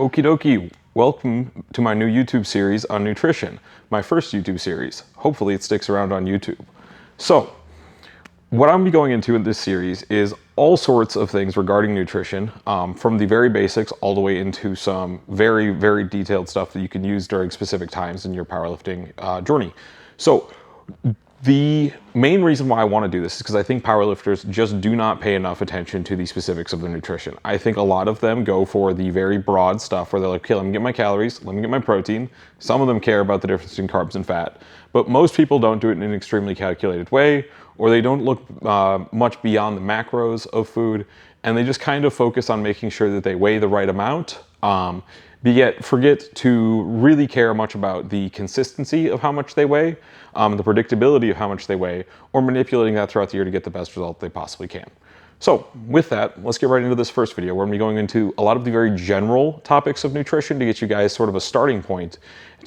Okie dokie, welcome to my new YouTube series on nutrition. My first YouTube series. Hopefully it sticks around on YouTube. So, what I'm going to be going into in this series is all sorts of things regarding nutrition, from the very basics all the way into some very, very detailed stuff that you can use during specific times in your powerlifting journey. So, the main reason why I want to do this is because I think powerlifters just do not pay enough attention to the specifics of their nutrition. I think a lot of them go for the very broad stuff where they're like, okay, let me get my calories, let me get my protein. Some of them care about the difference between carbs and fat, but most people don't do it in an extremely calculated way, or they don't look much beyond the macros of food, and they just kind of focus on making sure that they weigh the right amount, but yet forget to really care much about the consistency of how much they weigh, the predictability of how much they weigh, or manipulating that throughout the year to get the best result they possibly can. So with that, let's get right into this first video where I'm going to be going into a lot of the very general topics of nutrition to get you guys sort of a starting point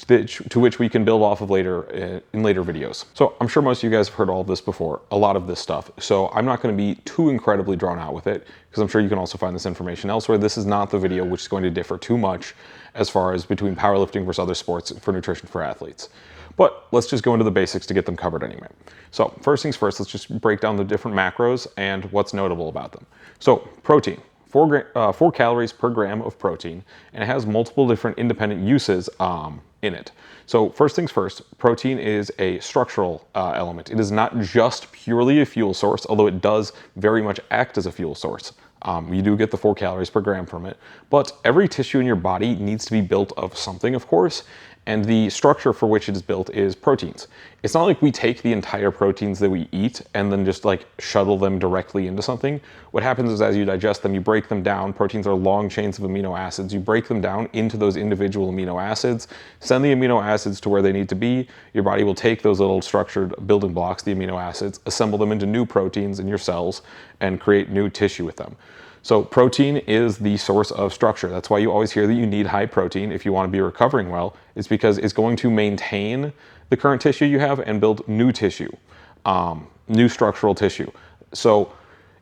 to which we can build off of later in later videos. So I'm sure most of you guys have heard all of this before, a lot of this stuff. So I'm not going to be too incredibly drawn out with it because I'm sure you can also find this information elsewhere. This is not the video which is going to differ too much as far as between powerlifting versus other sports for nutrition for athletes. But let's just go into the basics to get them covered anyway. So first things first, let's just break down the different macros and what's notable about them. So protein, 4 calories per gram of protein, and it has multiple different independent uses in it. So first things first, protein is a structural element. It is not just purely a fuel source, although it does very much act as a fuel source. You do get the 4 calories per gram from it, but every tissue in your body needs to be built of something, of course, and the structure for which it is built is proteins. It's not like we take the entire proteins that we eat and then just like shuttle them directly into something. What happens is as you digest them, you break them down. Proteins are long chains of amino acids. You break them down into those individual amino acids, send the amino acids to where they need to be. Your body will take those little structured building blocks, the amino acids, assemble them into new proteins in your cells, and create new tissue with them. So protein is the source of structure. That's why you always hear that you need high protein if you want to be recovering well. It's because it's going to maintain the current tissue you have and build new tissue, new structural tissue. So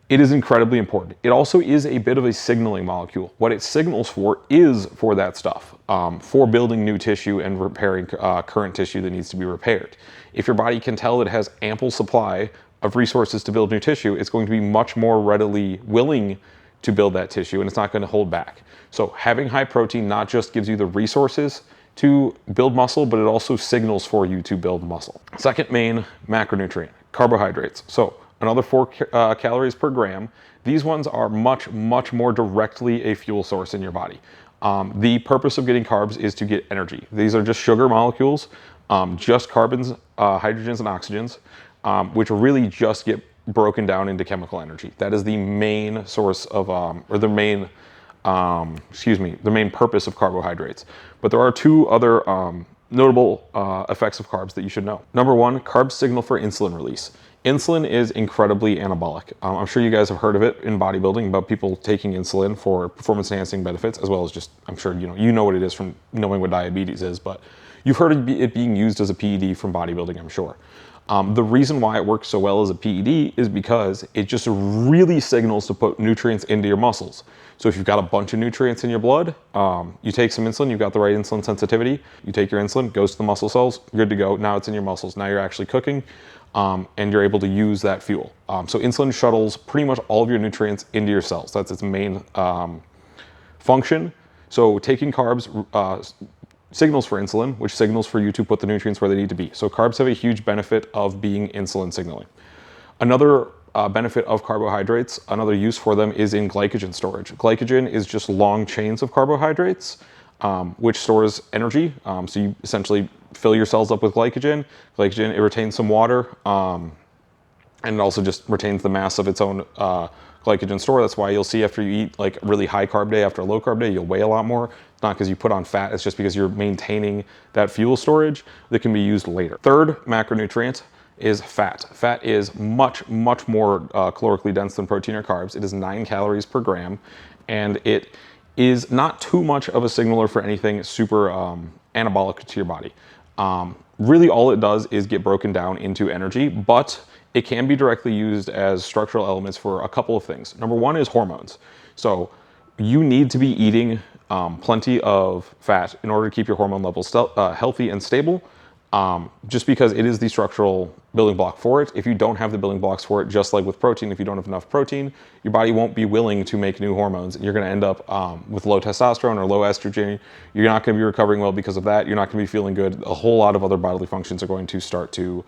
it is incredibly important. It also is a bit of a signaling molecule. What it signals for is for that stuff, for building new tissue and repairing current tissue that needs to be repaired. If your body can tell it has ample supply of resources to build new tissue, it's going to be much more readily willing to build that tissue, and it's not going to hold back. So having high protein not just gives you the resources to build muscle, but it also signals for you to build muscle. Second main macronutrient, carbohydrates. So another 4 calories per gram. These ones are much more directly a fuel source in your body. The purpose of getting carbs is to get energy. These are just sugar molecules, just carbons, hydrogens, and oxygens, which really just get broken down into chemical energy. That is the main source of, or the main purpose of carbohydrates. But there are 2 other notable effects of carbs that you should know. Number 1, carbs signal for insulin release. Insulin is incredibly anabolic. I'm sure you guys have heard of it in bodybuilding about people taking insulin for performance enhancing benefits, as well as just, I'm sure you know what it is from knowing what diabetes is, but you've heard of it being used as a PED from bodybuilding, I'm sure. The reason why it works so well as a PED is because it just really signals to put nutrients into your muscles. So if you've got a bunch of nutrients in your blood, you take some insulin, you've got the right insulin sensitivity, you take your insulin, goes to the muscle cells, good to go. Now it's in your muscles. Now you're actually cooking, and you're able to use that fuel. So insulin shuttles pretty much all of your nutrients into your cells. That's its main function. So taking carbs signals for insulin, which signals for you to put the nutrients where they need to be. So carbs have a huge benefit of being insulin signaling. Another benefit of carbohydrates, another use for them is in glycogen storage. Glycogen is just long chains of carbohydrates, which stores energy. So you essentially fill your cells up with glycogen. Glycogen, it retains some water, and it also just retains the mass of its own glycogen store. That's why you'll see after you eat like a really high carb day after a low carb day, you'll weigh a lot more. It's not because you put on fat, it's just because you're maintaining that fuel storage that can be used later. Third macronutrient is fat. Fat is much more calorically dense than protein or carbs. It is 9 calories per gram, and it is not too much of a signaler for anything super anabolic to your body. Really all it does is get broken down into energy, but it can be directly used as structural elements for a couple of things. Number 1 is hormones. So you need to be eating plenty of fat in order to keep your hormone levels healthy and stable, just because it is the structural building block for it. If you don't have the building blocks for it, just like with protein, if you don't have enough protein, your body won't be willing to make new hormones. You're going to end up with low testosterone or low estrogen. You're not going to be recovering well because of that. You're not going to be feeling good. A whole lot of other bodily functions are going to start to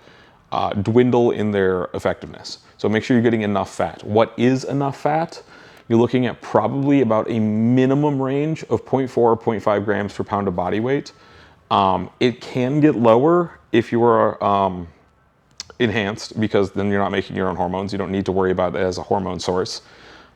dwindle in their effectiveness. So make sure you're getting enough fat. What is enough fat? You're looking at probably about a minimum range of 0.4 or 0.5 grams per pound of body weight. It can get lower if you are enhanced, because then you're not making your own hormones. You don't need to worry about it as a hormone source.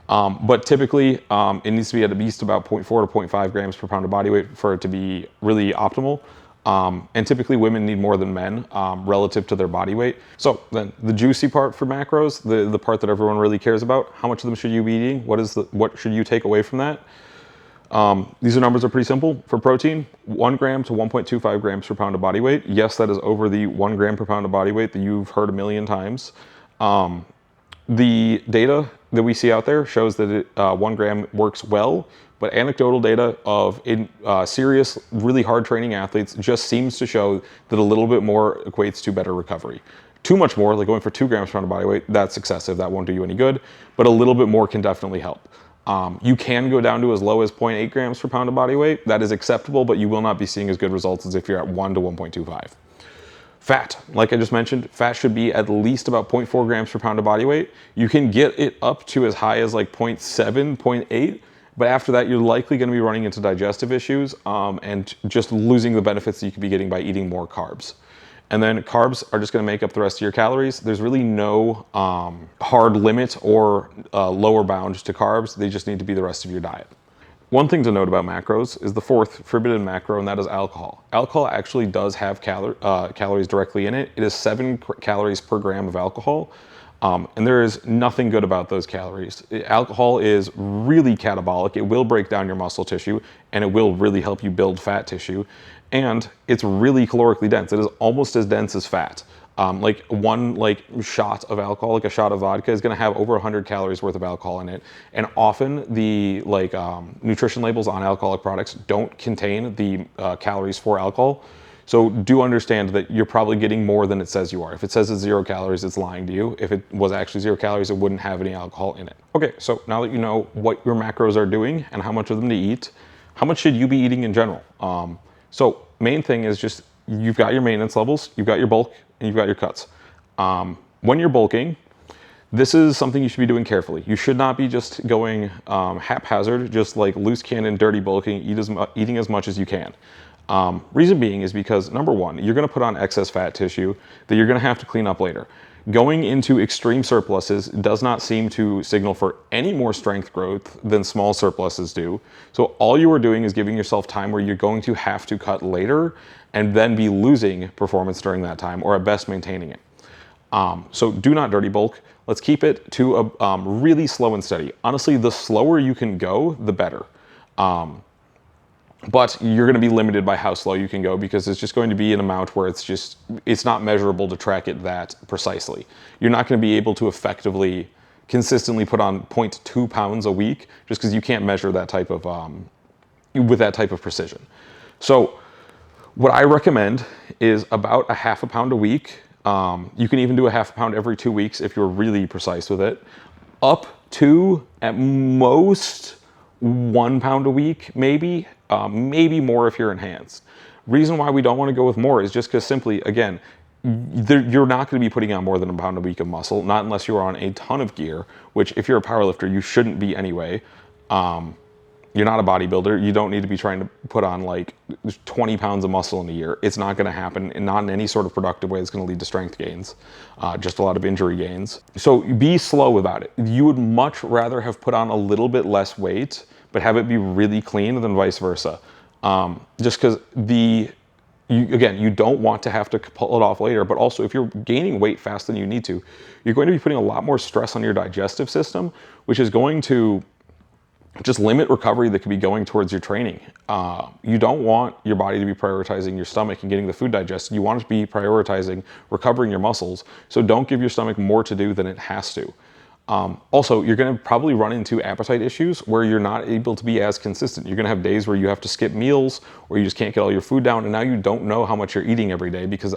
But typically, it needs to be at least about 0.4 to 0.5 grams per pound of body weight for it to be really optimal. And typically women need more than men relative to their body weight. So then the juicy part for macros, the part that everyone really cares about, how much of them should you be eating? What should you take away from that? These numbers are pretty simple. For protein, 1 gram to 1.25 grams per pound of body weight. Yes, that is over the 1 gram per pound of body weight that you've heard a million times. The data that we see out there shows that 1 gram works well, but anecdotal data of serious, really hard training athletes just seems to show that a little bit more equates to better recovery. Too much more, like going for 2 grams per pound of body weight, that's excessive. That won't do you any good, but a little bit more can definitely help. You can go down to as low as 0.8 grams per pound of body weight. That is acceptable, but you will not be seeing as good results as if you're at 1 to 1.25. Fat, like I just mentioned, fat should be at least about 0.4 grams per pound of body weight. You can get it up to as high as like 0.7, 0.8, but after that, you're likely going to be running into digestive issues and just losing the benefits that you could be getting by eating more carbs. And then carbs are just going to make up the rest of your calories. There's really no hard limit or lower bound to carbs. They just need to be the rest of your diet. One thing to note about macros is the fourth forbidden macro, and that is alcohol. Alcohol actually does have calories directly in it. It is 7 calories per gram of alcohol. And there is nothing good about those calories. Alcohol is really catabolic. It will break down your muscle tissue, and it will really help you build fat tissue. And it's really calorically dense. It is almost as dense as fat. Like one shot of alcohol, like a shot of vodka, is going to have over 100 calories worth of alcohol in it. And often the nutrition labels on alcoholic products don't contain the calories for alcohol. So do understand that you're probably getting more than it says you are. If it says it's 0 calories, it's lying to you. If it was actually 0 calories, it wouldn't have any alcohol in it. Okay, so now that you know what your macros are doing and how much of them to eat, how much should you be eating in general? So main thing is just, you've got your maintenance levels, you've got your bulk, and you've got your cuts. When you're bulking, this is something you should be doing carefully. You should not be just going haphazard, just like loose cannon, dirty bulking, eating as much as you can. Reason being is because, number one, you're going to put on excess fat tissue that you're going to have to clean up later. Going into extreme surpluses does not seem to signal for any more strength growth than small surpluses do. So all you are doing is giving yourself time where you're going to have to cut later and then be losing performance during that time, or at best maintaining it. So do not dirty bulk. Let's keep it to a really slow and steady. Honestly, the slower you can go, the better. But you're going to be limited by how slow you can go, because it's just going to be an amount where it's not measurable to track it that precisely. You're not going to be able to effectively, consistently put on 0.2 pounds a week, just because you can't measure that type of, with that type of precision. So what I recommend is about a half a pound a week. You can even do a half a pound every 2 weeks if you're really precise with it. Up to, at most, 1 pound a week, maybe more if you're enhanced. Reason why we don't want to go with more is just because simply, again, you're not going to be putting on more than a pound a week of muscle, not unless you're on a ton of gear, which if you're a powerlifter, you shouldn't be anyway. You're not a bodybuilder. You don't need to be trying to put on like 20 pounds of muscle in a year. It's not going to happen, and not in any sort of productive way that's going to lead to strength gains, just a lot of injury gains. So be slow about it. You would much rather have put on a little bit less weight, but have it be really clean than vice versa. Just because you don't want to have to pull it off later, but also if you're gaining weight faster than you need to, you're going to be putting a lot more stress on your digestive system, which is going to just limit recovery that could be going towards your training. You don't want your body to be prioritizing your stomach and getting the food digested. You want it to be prioritizing recovering your muscles. So don't give your stomach more to do than it has to. Also, you're going to probably run into appetite issues where you're not able to be as consistent. You're going to have days where you have to skip meals, or you just can't get all your food down, and now you don't know how much you're eating every day because,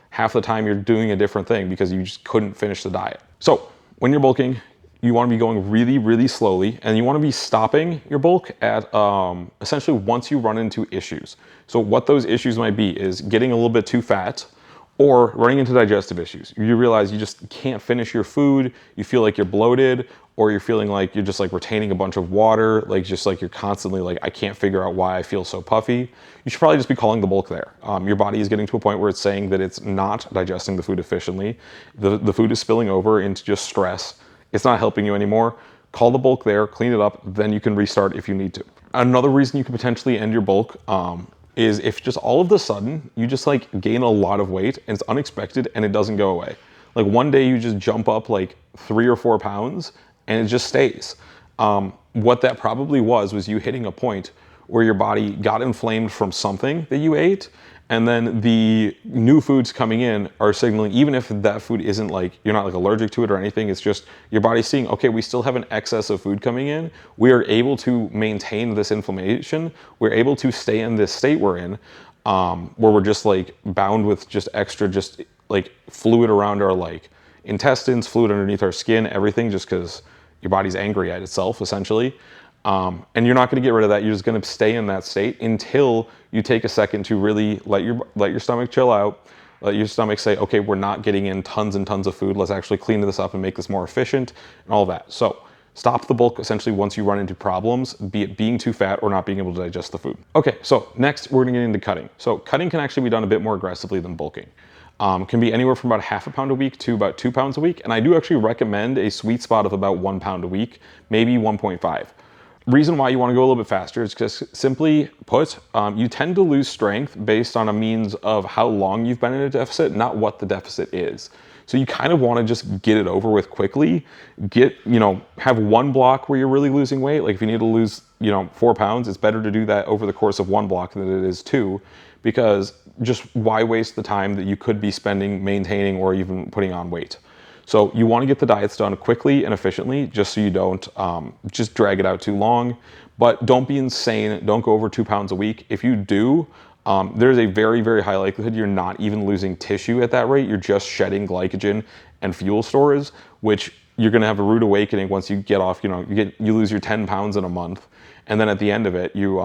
half the time you're doing a different thing because you just couldn't finish the diet. So when you're bulking, you want to be going really, really slowly, and you want to be stopping your bulk at essentially once you run into issues. So what those issues might be is getting a little bit too fat, or running into digestive issues. You realize you just can't finish your food, you feel like you're bloated, or you're feeling like you're just like retaining a bunch of water, like just like you're constantly like, I can't figure out why I feel so puffy. You should probably just be calling the bulk there. Your body is getting to a point where it's saying that it's not digesting the food efficiently. The food is spilling over into just stress. It's not helping you anymore. Call the bulk there, clean it up, then you can restart if you need to. Another reason you could potentially end your bulk is if just all of a sudden you just like gain a lot of weight and it's unexpected and it doesn't go away. Like one day you just jump up like 3 or 4 pounds and it just stays. What that probably was you hitting a point where your body got inflamed from something that you ate, and then the new foods coming in are signaling, even if that food isn't like, you're not like allergic to it or anything, it's just your body's seeing, okay, we still have an excess of food coming in. We are able to maintain this inflammation. We're able to stay in this state we're in, where we're just like bound with just extra, just like fluid around our like intestines, fluid underneath our skin, everything, just because your body's angry at itself essentially. And you're not going to get rid of that. You're just going to stay in that state until you take a second to really let your stomach chill out. Let your stomach say, okay, we're not getting in tons and tons of food. Let's actually clean this up and make this more efficient and all of that. So stop the bulk essentially once you run into problems, be it being too fat or not being able to digest the food. Okay, so next we're going to get into cutting. So cutting can actually be done a bit more aggressively than bulking. Can be anywhere from about 1/2 pound a week to about 2 pounds a week. And I do actually recommend a sweet spot of about 1 pound a week, maybe 1.5. Reason why you want to go a little bit faster is because, simply put, you tend to lose strength based on a means of how long you've been in a deficit, not what the deficit is. So you kind of want to just get it over with quickly. Have one block where you're really losing weight. Like if you need to lose, 4 pounds, it's better to do that over the course of one block than it is two, because just why waste the time that you could be spending maintaining or even putting on weight? So you want to get the diets done quickly and efficiently, just so you don't just drag it out too long. But don't be insane. Don't go over 2 pounds a week. If you do, there's a very, very high likelihood you're not even losing tissue at that rate. You're just shedding glycogen and fuel stores, which you're going to have a rude awakening once you get off. You lose your 10 pounds in a month, and then at the end of it, you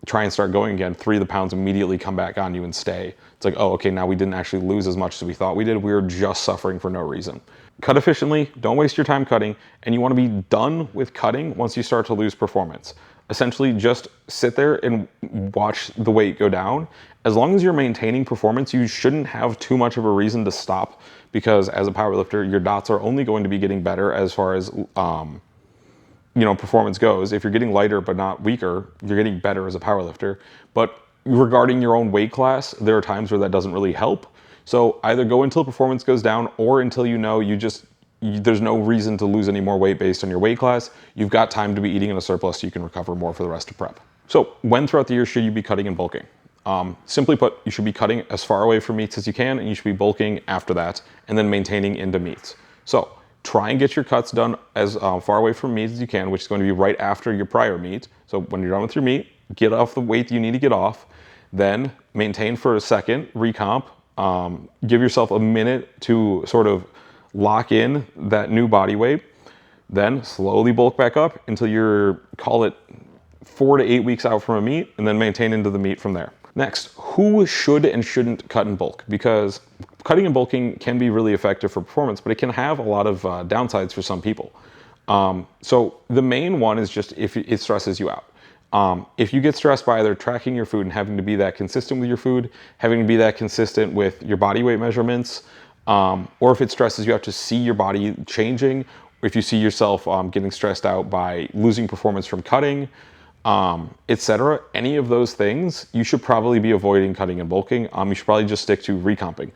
try and start going again. 3 of the pounds immediately come back on you and stay. It's like, oh, okay, now we didn't actually lose as much as we thought we did. We were just suffering for no reason. Cut efficiently, don't waste your time cutting, and you want to be done with cutting once you start to lose performance. Essentially, just sit there and watch the weight go down. As long as you're maintaining performance, you shouldn't have too much of a reason to stop, because as a powerlifter, your dots are only going to be getting better as far as performance goes. If you're getting lighter but not weaker, you're getting better as a powerlifter. But regarding your own weight class, there are times where that doesn't really help. So either go until performance goes down, or until there's no reason to lose any more weight based on your weight class. You've got time to be eating in a surplus so you can recover more for the rest of prep. So when throughout the year should you be cutting and bulking? Simply put, you should be cutting as far away from meats as you can, and you should be bulking after that, and then maintaining into meats. So try and get your cuts done as far away from meat as you can, which is going to be right after your prior meat. So when you're done with your meat, get off the weight you need to get off, then maintain for a second, recomp, give yourself a minute to sort of lock in that new body weight, then slowly bulk back up until you're, call it 4 to 8 weeks out from a meet, and then maintain into the meet from there. Next, who should and shouldn't cut and bulk? Because cutting and bulking can be really effective for performance, but it can have a lot of downsides for some people. So the main one is just if it stresses you out. If you get stressed by either tracking your food and having to be that consistent with your food, having to be that consistent with your body weight measurements, or if it stresses you out to see your body changing, or if you see yourself getting stressed out by losing performance from cutting, etc., any of those things, you should probably be avoiding cutting and bulking. You should probably just stick to recomping.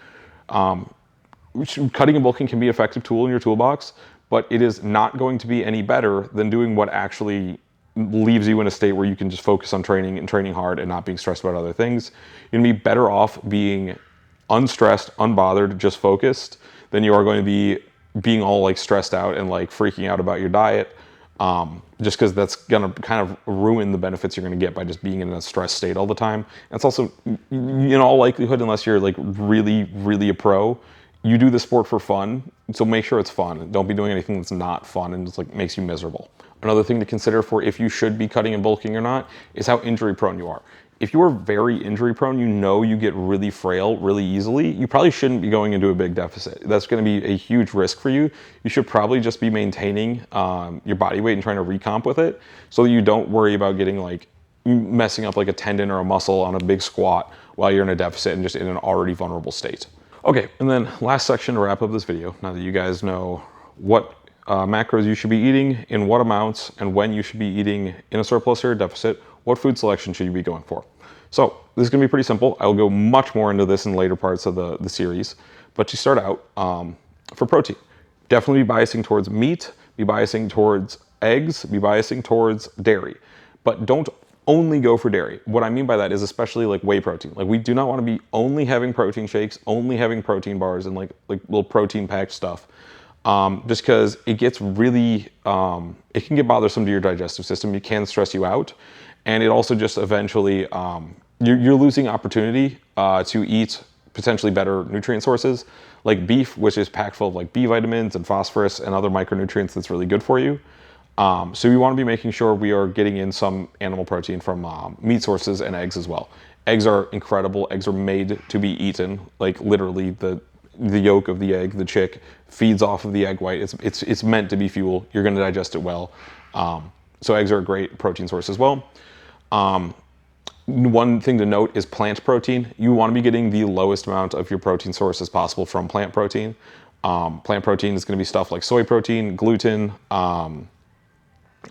Cutting and bulking can be an effective tool in your toolbox, but it is not going to be any better than doing what actually leaves you in a state where you can just focus on training and training hard and not being stressed about other things. You're gonna be better off being unstressed, unbothered, just focused, than you are going to be being all like stressed out and like freaking out about your diet, just because that's gonna kind of ruin the benefits you're gonna get by just being in a stressed state all the time. And it's also, in all likelihood, unless you're like really a pro, you do the sport for fun, so make sure it's fun. Don't be doing anything that's not fun and just like makes you miserable. Another thing to consider for if you should be cutting and bulking or not is how injury prone you are. If you are very injury prone, you know you get really frail really easily, you probably shouldn't be going into a big deficit. That's going to be a huge risk for you. You should probably just be maintaining your body weight and trying to recomp with it so that you don't worry about getting like messing up like a tendon or a muscle on a big squat while you're in a deficit and just in an already vulnerable state. Okay, and then last section to wrap up this video, now that you guys know what macros you should be eating, in what amounts, and when you should be eating in a surplus or a deficit, what food selection should you be going for? So this is going to be pretty simple. I'll go much more into this in later parts of the series, but to start out, for protein, definitely be biasing towards meat, be biasing towards eggs, be biasing towards dairy, but don't only go for dairy. What I mean by that is especially like whey protein. Like we do not want to be only having protein shakes, only having protein bars and like little protein packed stuff. Just because it gets really, it can get bothersome to your digestive system. It can stress you out. And it also just eventually, you're losing opportunity to eat potentially better nutrient sources like beef, which is packed full of like B vitamins and phosphorus and other micronutrients that's really good for you. So we want to be making sure we are getting in some animal protein from meat sources and eggs as well. Eggs are incredible. Eggs are made to be eaten. Like literally the yolk of the egg, the chick, feeds off of the egg white. It's meant to be fuel. You're going to digest it well. So eggs are a great protein source as well. One thing to note is plant protein. You want to be getting the lowest amount of your protein source as possible from plant protein. Plant protein is going to be stuff like soy protein, gluten,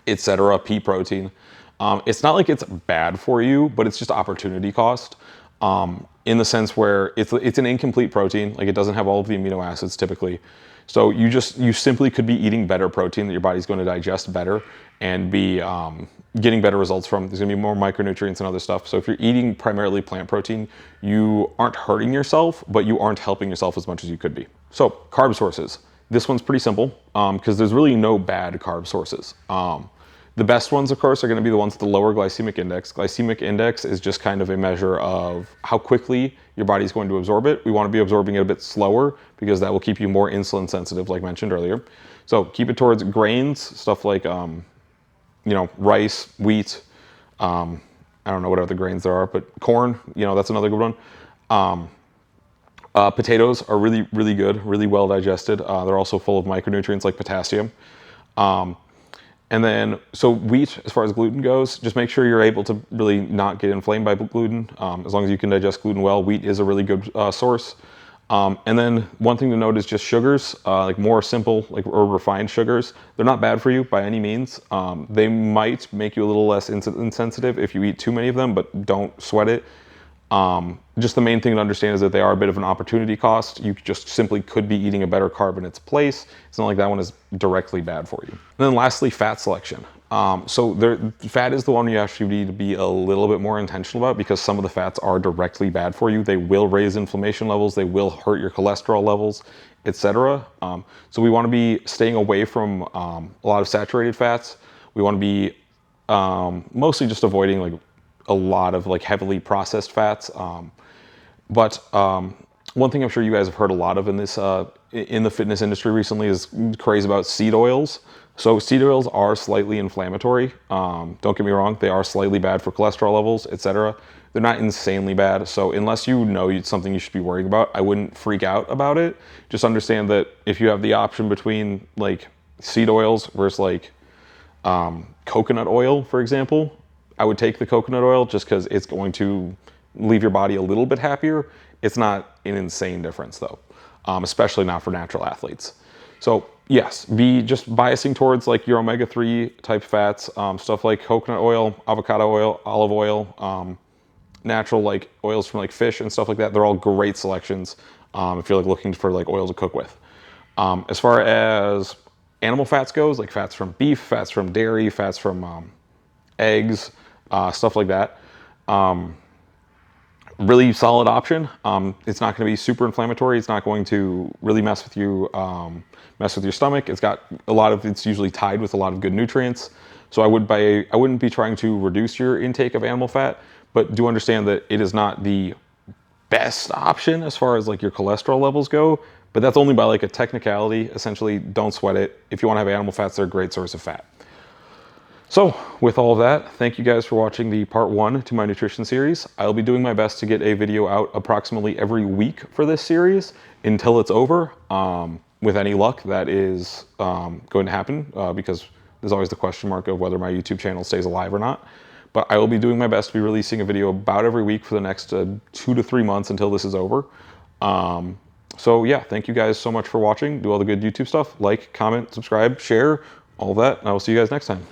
etc., pea protein. It's not like it's bad for you, but it's just opportunity cost. In the sense where it's an incomplete protein, like it doesn't have all of the amino acids typically. So you simply could be eating better protein that your body's going to digest better and be getting better results from. There's going to be more micronutrients and other stuff. So if you're eating primarily plant protein, you aren't hurting yourself, but you aren't helping yourself as much as you could be. So carb sources. This one's pretty simple because there's really no bad carb sources. The best ones, of course, are going to be the ones with the lower glycemic index. Glycemic index is just kind of a measure of how quickly your body's going to absorb it. We want to be absorbing it a bit slower because that will keep you more insulin sensitive, like mentioned earlier. So keep it towards grains, stuff like, rice, wheat. I don't know what other grains there are, but corn, that's another good one. Potatoes are really, really good, really well digested. They're also full of micronutrients like potassium. And then, so wheat, as far as gluten goes, just make sure you're able to really not get inflamed by gluten. As long as you can digest gluten well, wheat is a really good source. And then one thing to note is just sugars, like more simple or refined sugars. They're not bad for you by any means. They might make you a little less insensitive if you eat too many of them, but don't sweat it. Just the main thing to understand is that they are a bit of an opportunity cost. You just simply could be eating a better carb in its place. It's not like that one is directly bad for you. And then lastly, fat selection. Fat is the one you actually need to be a little bit more intentional about because some of the fats are directly bad for you. They will raise inflammation levels. They will hurt your cholesterol levels, etc. So we want to be staying away from a lot of saturated fats. We want to be mostly just avoiding like a lot of like heavily processed fats. But one thing I'm sure you guys have heard a lot of in this in the fitness industry recently is craze about seed oils. So seed oils are slightly inflammatory. Don't get me wrong, they are slightly bad for cholesterol levels, etc. They're not insanely bad. So unless you know it's something you should be worrying about, I wouldn't freak out about it. Just understand that if you have the option between like seed oils versus like coconut oil, for example, I would take the coconut oil just because it's going to leave your body a little bit happier. It's not an insane difference though, especially not for natural athletes. So yes, be just biasing towards like your omega-3 type fats, stuff like coconut oil, avocado oil, olive oil, natural like oils from like fish and stuff like that. They're all great selections if you're like looking for like oil to cook with. As far as animal fats goes, like fats from beef, fats from dairy, fats from eggs, stuff like that. really solid option. It's not going to be super inflammatory. It's not going to really mess with you, mess with your stomach. It's got a lot of, it's usually tied with a lot of good nutrients. So I wouldn't be trying to reduce your intake of animal fat, but do understand that it is not the best option as far as like your cholesterol levels go, but that's only by like a technicality. Essentially, don't sweat it. If you want to have animal fats, they're a great source of fat. So with all of that, thank you guys for watching the part 1 to my nutrition series. I'll be doing my best to get a video out approximately every week for this series until it's over. With any luck, that is going to happen because there's always the question mark of whether my YouTube channel stays alive or not. But I will be doing my best to be releasing a video about every week for the next 2 to 3 months until this is over. So yeah, thank you guys so much for watching. Do all the good YouTube stuff. Like, comment, subscribe, share, all that. And I will see you guys next time.